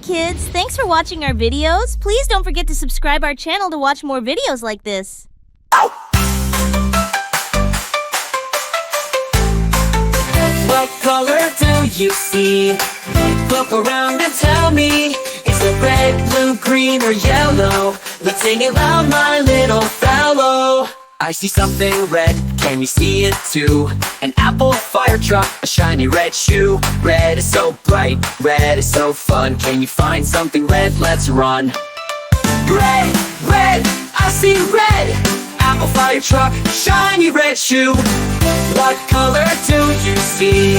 kids! Thanks for watching our videos. Please don't forget to subscribe our channel to watch more videos like this. What color do you see? Look around and tell me. Is it red, blue, green, or yellow? Let's sing it loud, my little fellow. I see something red, can you see it too? An apple fire truck, a shiny red shoe. Red is so bright, red is so fun. Can you find something red? Let's run. Red, red, I see red. Apple fire truck, shiny red shoe. What color do you see?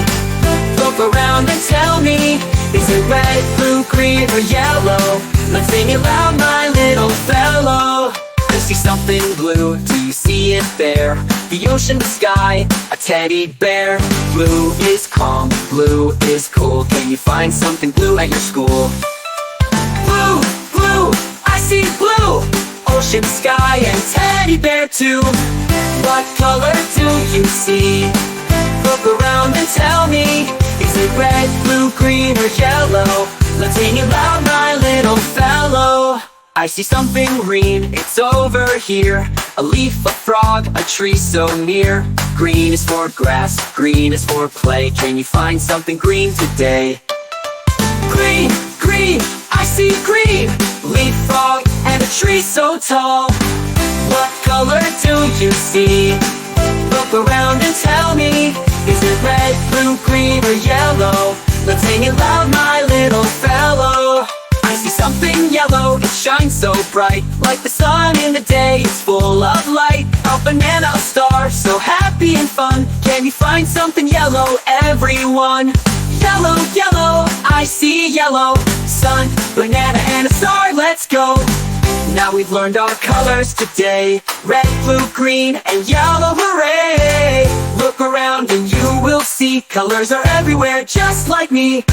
Look around and tell me. Is it red, blue, green, or yellow? Let's sing it loud, my little fellow. I see something blue, do you see it there? The ocean, the sky, a teddy bear. Blue is calm, blue is cool. Can you find something blue at your school? Blue, blue, I see blue. Ocean, sky, and teddy bear too. What color do you see? Look around and tell me. Is it red, blue, green, or yellow? Let's sing it loud, my little fellow. I see something green, it's over here. A leaf, a frog, a tree so near. Green is for grass, green is for play. Can you find something green today? Green, green, I see green. Leaf, frog, and a tree so tall. What color do you see? Look around and tell me. Is it red, blue, green, or yellow? Let's sing it loud, my little fellow. I see something yellow, it shines so bright. Like the sun in the day, it's full of light. A banana, a star, so happy and fun. Can you find something yellow, everyone? Yellow, yellow, I see yellow. Sun, banana, and a star, let's go. Now we've learned our colors today. Red, blue, green, and yellow, hooray! Look around and you will see colors are everywhere just like me.